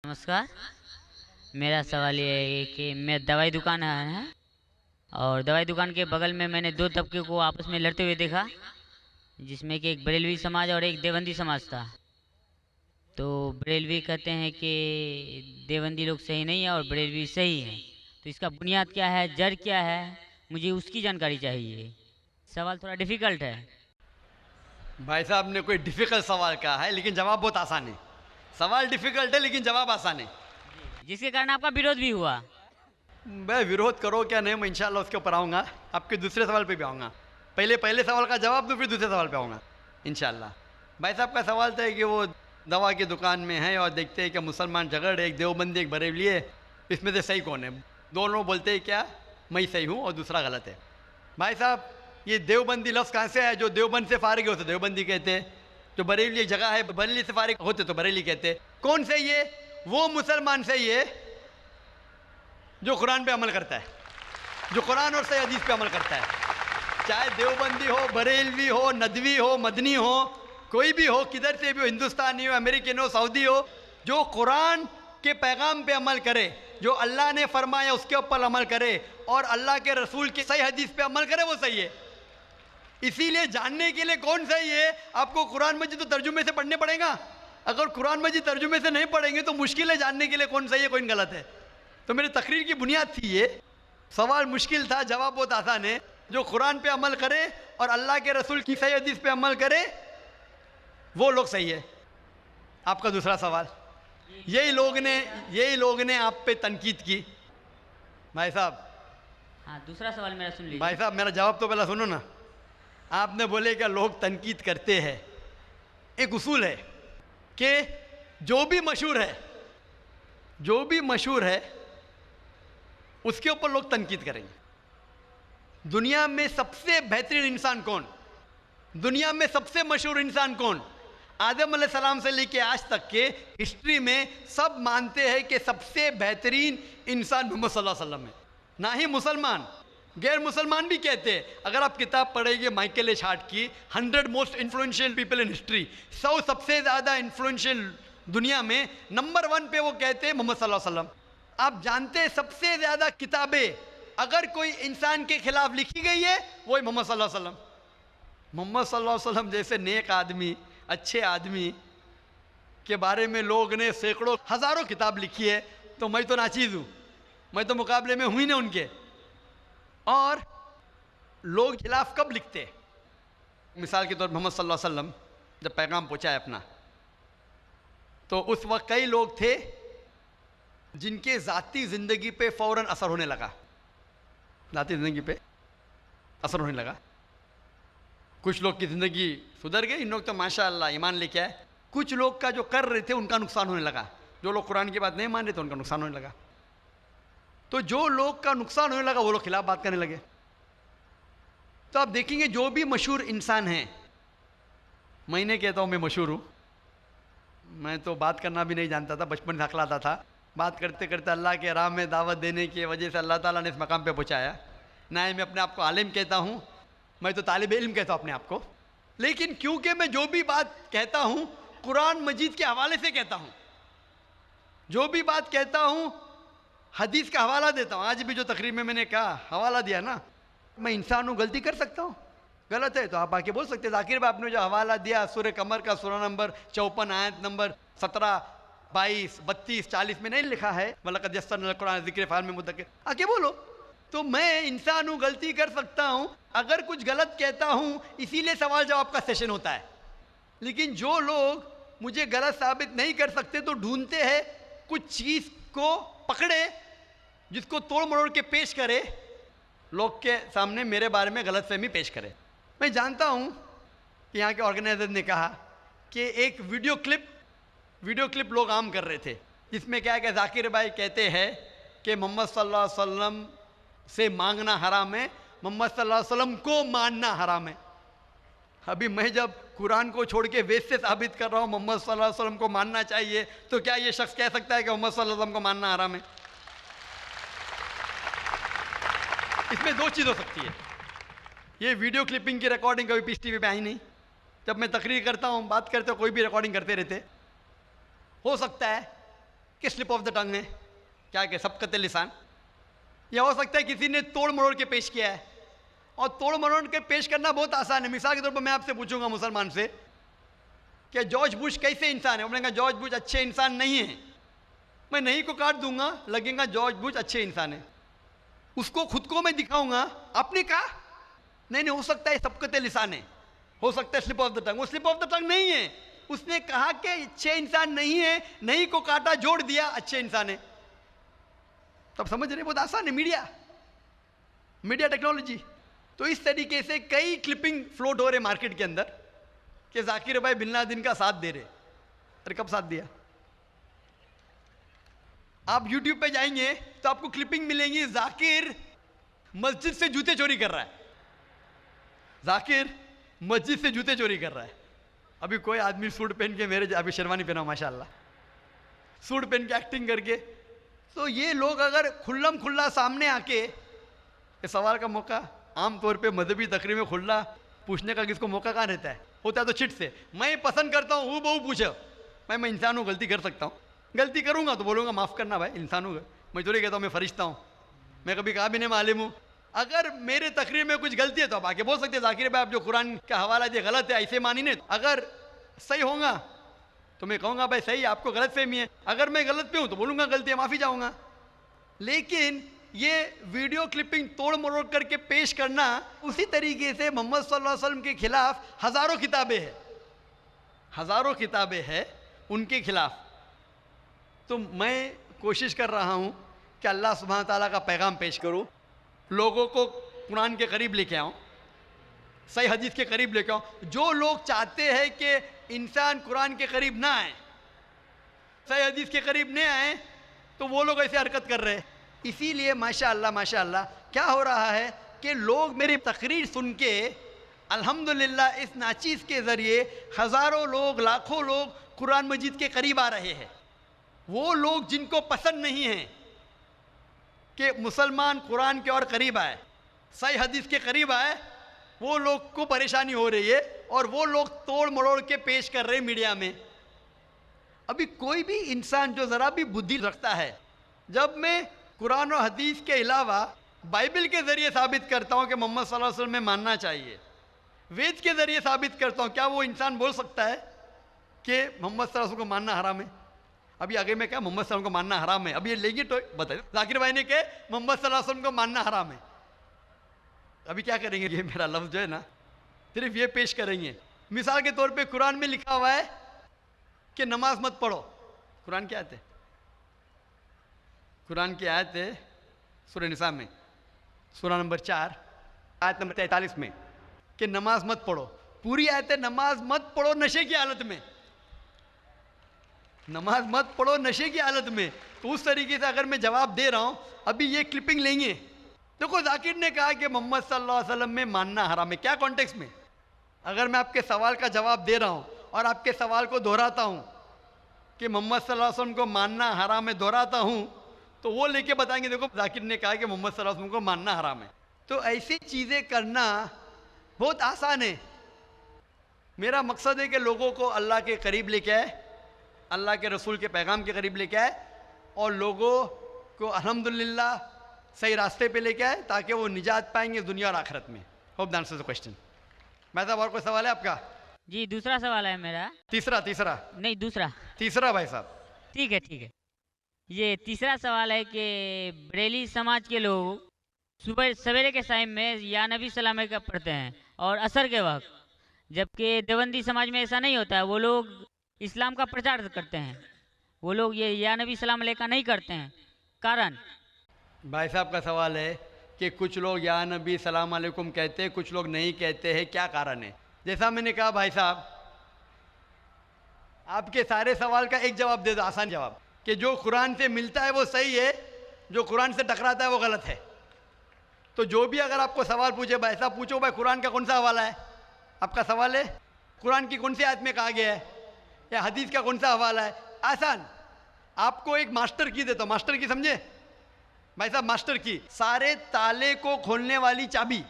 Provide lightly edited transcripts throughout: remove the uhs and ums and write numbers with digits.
नमस्कार। मेरा सवाल ये है कि मैं दवाई दुकान है और दवाई दुकान के बगल में मैंने दो तबके को आपस में लड़ते हुए देखा, जिसमें कि एक बरेलवी समाज और एक देवबंदी समाज था। तो बरेलवी कहते हैं कि देवबंदी लोग सही नहीं है और बरेलवी सही है, तो इसका बुनियाद क्या है, जड़ क्या है, मुझे उसकी जानकारी चाहिए। सवाल थोड़ा डिफ़िकल्ट है। भाई साहब ने कोई डिफिकल्ट सवाल कहा है, लेकिन जवाब बहुत आसान है। सवाल डिफिकल्ट है लेकिन जवाब आसान है। जिसके कारण आपका विरोध भी हुआ। मैं विरोध करो क्या नहीं, मैं इंशाल्लाह उसके ऊपर आऊँगा, आपके दूसरे सवाल पे भी आऊँगा। पहले सवाल का जवाब दूँ फिर दूसरे सवाल पे आऊँगा इंशाल्लाह। भाई साहब का सवाल था कि वो दवा की दुकान में है और देखते हैं कि मुसलमान झगड़ रहे, एक देवबंदी एक बरेलवी है, इसमें से सही कौन है? दोनों बोलते हैं क्या मैं सही हूँ और दूसरा गलत है। भाई साहब ये देवबंदी लफ्ज़ कहाँ से है? जो देवबंद से फारिग होते देवबंदी कहते हैं, जो बरेली एक जगह है बरेली से फारिग होते तो बरेली कहते हैं। कौन सही है? वो मुसलमान सही है जो कुरान पे अमल करता है, जो कुरान और सही हदीस पे अमल करता है। चाहे देवबंदी हो, बरेलवी हो, नदवी हो, मदनी हो, कोई भी हो, किधर से भी हो, हिंदुस्तानी हो, अमेरिकन हो, सऊदी हो, जो कुरान के पैगाम पे अमल करे, जो अल्लाह ने फरमाया उसके ऊपर अमल करे और अल्लाह के रसूल की सही हदीस पे अमल करे, वो सही है। इसीलिए जानने के लिए कौन सही है आपको कुरान मजीद तो तर्जुमे से पढ़ने पड़ेगा। अगर कुरान मजीद तर्जुमे से नहीं पढ़ेंगे तो मुश्किल है जानने के लिए कौन सही है कौन गलत है। तो मेरी तकरीर की बुनियाद थी ये। सवाल मुश्किल था, जवाब बहुत आसान है। जो कुरान पे अमल करे और अल्लाह के रसूल की सही हदीस पे अमल करे वो लोग सही है। आपका दूसरा सवाल, यही लोग ने आप पे तनकीद की। भाई साहब, हाँ, दूसरा सवाल मेरा सुन लीजिए। भाई साहब मेरा जवाब तो पहला सुनो ना। आपने बोले क्या लोग तनकीद करते हैं। एक उसूल है कि जो भी मशहूर है उसके ऊपर लोग तनकीद करेंगे। दुनिया में सबसे बेहतरीन इंसान कौन, दुनिया में सबसे मशहूर इंसान कौन? आदम अलैहिस्सलाम से लेके आज तक के हिस्ट्री में सब मानते हैं कि सबसे बेहतरीन इंसान मोहम्मद सल्लल्लाहु अलैहि वसल्लम है। ना ही मुसलमान, गैर मुसलमान भी कहते हैं। अगर आप किताब पढ़ेंगे माइकल एच हार्ट की 100 most influential people in history, 100 सबसे ज़्यादा इन्फ्लुएंशियल दुनिया में नंबर 1 पे वो कहते हैं मोहम्मद सल्लल्लाहु अलैहि वसल्लम। आप जानते हैं सबसे ज़्यादा किताबें अगर कोई इंसान के खिलाफ लिखी गई है वही मोहम्मद सल्लल्लाहु अलैहि वसल्लम। मोहम्मद सल्लल्लाहु अलैहि वसल्लम जैसे नेक आदमी, अच्छे आदमी के बारे में लोग ने सैकड़ों हज़ारों किताब लिखी है, तो मैं तो नाचीज़ हूँ, मैं तो मुकाबले में हुई ना उनके। और लोग खिलाफ कब लिखते हैं? मिसाल के तौर पर मोहम्मद सल्लल्लाहु अलैहि वसल्लम जब पैगाम पहुँचा है अपना, तो उस वक्त कई लोग थे जिनके ज़ाती ज़िंदगी पे फ़ौरन असर होने लगा, ज़ाती ज़िंदगी पे असर होने लगा। कुछ लोग की ज़िंदगी सुधर गई, इन लोग तो माशाअल्लाह ईमान लेके आए। कुछ लोग का जो कर रहे थे उनका नुकसान होने लगा, जो लोग कुरान की बात नहीं मान रहे थे उनका नुकसान होने लगा। तो जो लोग का नुकसान होने लगा वो लोग खिलाफ बात करने लगे। तो आप देखेंगे जो भी मशहूर इंसान हैं, मैं नहीं कहता हूँ मैं मशहूर हूँ, मैं तो बात करना भी नहीं जानता था, बचपन से हकलाता था। बात करते करते अल्लाह के राह में दावत देने की वजह से अल्लाह ताला ने इस मकाम पे पहुँचाया। ना ही मैं अपने आप को आलिम कहता हूँ, मैं तो तालिब इल्म कहता हूँ अपने आप को। लेकिन क्योंकि मैं जो भी बात कहता हूँ कुरान मजीद के हवाले से कहता हूँ, जो भी बात कहता हूँ हदीस का हवाला देता हूँ। आज भी जो तकरीर में मैंने कहा हवाला दिया ना, मैं इंसान हूँ, गलती कर सकता हूँ, गलत है तो आप आके बोल सकते हैं। जाकिर भाई आपने जो हवाला दिया सूरह कमर का सूरह नंबर 54 आयत नंबर 17, 22, 32, 40 में नहीं लिखा है वलक़द यस्सरनल कुरान ज़िक्र फ़हल मिन मुद्दकिर, आके बोलो। तो मैं इंसान हूँ, गलती कर सकता हूँ, अगर कुछ गलत कहता हूँ इसीलिए सवाल जवाब का सेशन होता है। लेकिन जो लोग मुझे गलत साबित नहीं कर सकते तो ढूंढते हैं कुछ चीज़ को पकड़े जिसको तोड़ मरोड़ के पेश करे, लोग के सामने मेरे बारे में गलत फहमी पेश करे। मैं जानता हूँ कि यहाँ के ऑर्गेनाइजर ने कहा कि एक वीडियो क्लिप लोग आम कर रहे थे, जिसमें क्या है कि जाकिर भाई कहते हैं कि मोहम्मद सल्लल्लाहु अलैहि वसल्लम से मांगना हराम है, मोहम्मद सल्लल्लाहु अलैहि वसल्लम को मानना हराम है। अभी मैं जब कुरान को छोड़ के वेद से साबित कर रहा हूँ मोहम्मद सल्लल्लाहु अलैहि वसल्लम को मानना चाहिए, तो क्या ये शख्स कह सकता है कि मोहम्मद सल्लल्लाहु अलैहि वसल्लम को मानना हराम है? इसमें दो चीज़ हो सकती है। ये वीडियो क्लिपिंग की रिकॉर्डिंग कभी पीस टीवी पे आई नहीं। जब मैं तकरीर करता हूँ, बात करते हो, कोई भी रिकॉर्डिंग करते रहते। हो सकता है کہ स्लिप ऑफ द टंग है, क्या कि सबकत लिसान। यह हो सकता है किसी ने तोड़ मरोड़ के पेश किया है, और तोड़ मरोड़ के पेश करना बहुत आसान है। मिसाल के तौर पर मैं आपसे पूछूंगा मुसलमान से कि जॉर्ज बुश कैसे इंसान है, उन्होंने कहा जॉर्ज बुश अच्छे इंसान नहीं है, मैं नहीं को काट दूंगा, लगेगा जॉर्ज बुश अच्छे इंसान है। उसको खुद को मैं दिखाऊंगा, आपने कहा नहीं नहीं, हो सकता है सबकत लिसान है, हो सकता है स्लिप ऑफ द टंग। वो स्लिप ऑफ द टंग नहीं है, उसने कहा कि अच्छे इंसान नहीं है, नहीं को काटा, जोड़ दिया, अच्छे इंसान है। तब समझ रहे, बहुत आसान है। Media technology. तो इस तरीके से कई क्लिपिंग फ्लोट हो रहे मार्केट के अंदर कि जाकिर भाई बिन लादेन का साथ दे रहे। अरे कब साथ दिया? आप YouTube पे जाएंगे तो आपको क्लिपिंग मिलेंगी, जाकिर मस्जिद से जूते चोरी कर रहा है, जाकिर मस्जिद से जूते चोरी कर रहा है। अभी कोई आदमी सूट पहन के, मेरे अभी शेरवानी पहना माशाल्लाह, सूट पहन के एक्टिंग करके, तो ये लोग अगर खुल्लम खुल्ला सामने आके, ये सवाल का मौका आमतौर पे मजहबी तकरीर में खुल्ला पूछने का किसको मौका कहाँ रहता है? होता है तो चिट से। मैं पसंद करता हूँ हूँ बहू पूछो, मैं इंसान हूँ, गलती कर सकता हूँ, गलती करूँगा तो बोलूँगा माफ़ करना भाई, इंसान हूँ, मैं थोड़ी कहता हूँ मैं फरिश्ता हूँ, मैं कभी कहा भी नहीं मालूम हूँ। अगर मेरे तकरीर में कुछ गलती है तो आप आके बोल सकते हैं जाकिर भाई आप जो कुरान का हवाला दिया गलत है, ऐसे मानी नहीं। अगर सही होगा तो मैं कहूँगा भाई सही, आपको गलत फहमी है। अगर मैं गलत पे हूँ तो बोलूँगा गलती है, माफ़ी चाहूँगा। लेकिन ये वीडियो क्लिपिंग तोड़ मरोड़ करके पेश करना, उसी तरीके से मोहम्मद सल्लल्लाहु अलैहि वसल्लम के खिलाफ हज़ारों किताबें हैं, हज़ारों किताबें हैं उनके खिलाफ। तो मैं कोशिश कर रहा हूँ कि अल्लाह सुब्हान ताला का पैगाम पेश करूँ, लोगों को कुरान के करीब लेके आऊँ, सही हदीस के करीब लेके आऊँ। जो लोग चाहते हैं कि इंसान कुरान के करीब ना आए, सही हदीस के करीब नहीं आए, तो वो लोग ऐसे हरकत कर रहे हैं। इसीलिए माशाअल्लाह माशाअल्लाह क्या हो रहा है कि लोग मेरी तकरीर सुन के अल्हम्दुलिल्लाह इस नाचीज़ के ज़रिए हज़ारों लोग, लाखों लोग कुरान मजीद के करीब आ रहे हैं। वो लोग जिनको पसंद नहीं है कि मुसलमान कुरान के और करीब आए, सही हदीस के करीब आए, वो लोग को परेशानी हो रही है, और वो लोग तोड़ मरोड़ के पेश कर रहे हैं मीडिया में। अभी कोई भी इंसान जो ज़रा भी बुद्धि रखता है, जब मैं कुरान और हदीस के अलावा बाइबल के ज़रिए साबित करता हूँ कि मोहम्मद सल्लल्लाहु अलैहि वसल्लम में मानना चाहिए, वेद के ज़रिए साबित करता हूँ, क्या वो इंसान बोल सकता है कि मोहम्मद सल्लल्लाहु अलैहि वसल्लम को मानना हराम है? अभी आगे मैं क्या मोहम्मद सल्लल्लाहु अलैहि वसल्लम को मानना हराम है, अभी ये लेंगे तो बताइए। जाकिर भाई ने कहा मोहम्मद सल्लल्लाहु अलैहि वसल्लम को मानना हराम है, अभी क्या करेंगे? ये मेरा लफ्ज़ जो है ना, सिर्फ ये पेश करेंगे। मिसाल के तौर पे कुरान में लिखा हुआ है कि नमाज मत पढ़ो, कुरान की आयत है, कुरान की आयत है सूरह निसा में, सूरह नंबर 4 आयत नंबर 43 में, कि नमाज मत पढ़ो। पूरी आयत है नमाज मत पढ़ो नशे की हालत में, नमाज मत पढ़ो नशे की हालत में। तो उस तरीके से अगर मैं जवाब दे रहा हूँ, अभी ये क्लिपिंग लेंगे, देखो जाकिर ने कहा कि मोहम्मद सल्लल्लाहु अलैहि वसल्लम में मानना हराम है, क्या कॉन्टेक्स्ट में? अगर मैं आपके सवाल का जवाब दे रहा हूँ और आपके सवाल को दोहराता हूँ कि मोहम्मद सल्लल्लाहु अलैहि वसल्लम को मानना हराम है, दोहराता हूँ, तो वो लेके बताएंगे देखो जाकिर ने कहा कि मोहम्मद सल्लल्लाहु अलैहि वसल्लम को मानना हराम है। तो ऐसी चीज़ें करना बहुत आसान है। मेरा मकसद है कि लोगों को अल्लाह के करीब लेके आए, अल्लाह के रसूल के पैगाम के करीब लेके आए, और लोगों को अल्हम्दुलिल्लाह सही रास्ते पे लेके आए, ताकि वो निजात पाएंगे दुनिया और आखिरत में। Hope that answers the question. मैं साहब और कोई सवाल है आपका? जी दूसरा सवाल है मेरा। तीसरा नहीं दूसरा। तीसरा भाई साहब। ठीक है। ये तीसरा सवाल है कि बरेली समाज के लोग सुबह सवेरे के टाइम में या नबी सलाम का पढ़ते हैं और असर के वक्त, जबकि देवबंदी समाज में ऐसा नहीं होता है, वो लोग इस्लाम का प्रचार करते हैं, वो लोग ये या नबी सलाम का नहीं करते हैं। कारण? भाई साहब का सवाल है कि कुछ लोग या नबी सलाम अलैकुम कहते हैं, कुछ लोग नहीं कहते हैं, क्या कारण है? जैसा मैंने कहा भाई साहब, आपके सारे सवाल का एक जवाब दे दो, आसान जवाब, कि जो कुरान से मिलता है वो सही है, जो कुरान से टकराता है वो गलत है। तो जो भी अगर आपको सवाल पूछे, भाई साहब पूछो भाई कुरान का कौन सा हवाला है, आपका सवाल है कुरान की कौन सी आयत में कहा गया है, या हदीस का कौन सा हवाला है? आसान। आपको एक मास्टर की देता हूं, मास्टर की समझे भाई साहब? मास्टर की, सारे ताले को खोलने वाली चाबी,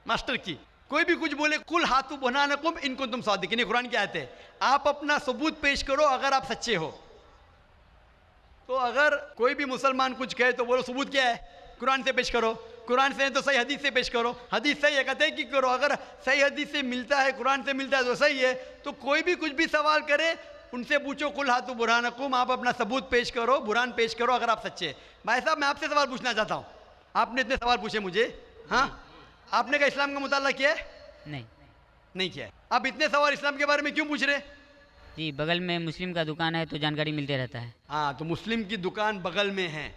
मास्टर की। कोई भी कुछ बोले, कुल हाथू बुनानकुम इनको तुम सादिकीन, कुरान की आयत है। आप अपना सबूत पेश करो अगर आप सच्चे हो, تو اگر کوئی بھی مسلمان کچھ کہے تو بولو ثبوت کیا ہے؟ قرآن سے پیش کرو. قرآن سے تو صحیح حدیث سے پیش کرو. حدیث صحیح ہے کہتے کی کرو. اگر صحیح حدیث سے ملتا ہے, قرآن سے ملتا ہے تو صحیح ہے. تو کوئی بھی کچھ بھی سوال کرے ان سے پوچھو قل ہاتو برہانکم, آپ اپنا ثبوت پیش کرو, برہان پیش کرو اگر آپ سچے. بھائی صاحب میں آپ سے سوال پوچھنا چاہتا ہوں. آپ نے اتنے سوال پوچھے مجھے, ہاں آپ نے کہا اسلام کا مطالعہ کیا ہے؟ نہیں کیا ہے. آپ اتنے سوال اسلام کے بارے میں کیوں پوچھ رہے؟ جی بغل میں مسلم کا دکان ہے تو جانکاری ملتے رہتا ہے. ہاں تو مسلم کی دکان بغل میں ہے,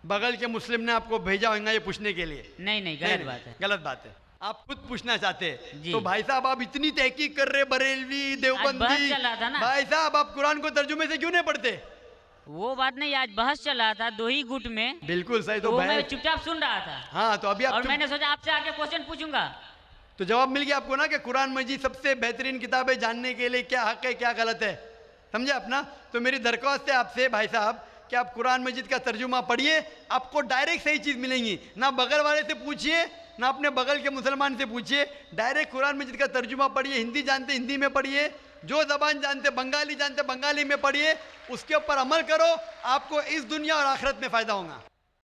بغل کے مسلم نے آپ کو بھیجا ہوگا یہ پوچھنے کے لیے؟ نہیں غلط بات ہے. غلط بات ہے. آپ خود پوچھنا چاہتے ہیں جی. تو بھائی صاحب آپ اتنی تحقیق کر رہے, بریلوی بحث دیوبندی, چل رہا تھا نا. بھائی صاحب آپ قرآن کو ترجمے سے کیوں نہیں پڑھتے؟ وہ بات نہیں, آج بحث چل رہا تھا دو ہی گٹ میں, بالکل صحیح. تو تو میں چپ چاپ سن رہا تھا. ہاں تو ابھی اور آپ میں نے سوچا آپ سے آگے کوشچن پوچھوں گا. تو جواب مل گیا آپ کو نا کہ قرآن مجید سب سے بہترین کتاب ہے, جاننے کے لیے کیا حق ہے کیا غلط ہے, سمجھے اپنا. تو میری درخواست ہے آپ سے بھائی صاحب کہ آپ قرآن مجید کا ترجمہ پڑھیے, آپ کو ڈائریکٹ صحیح چیز ملیں گی. نہ بغل والے سے پوچھیے نہ اپنے بغل کے مسلمان سے پوچھیے, ڈائریکٹ قرآن مجید کا ترجمہ پڑھیے. ہندی جانتے ہندی میں پڑھیے, جو زبان جانتے بنگالی جانتے بنگالی میں پڑھیے, اس کے اوپر عمل کرو, آپ کو اس دنیا اور آخرت میں فائدہ ہوگا.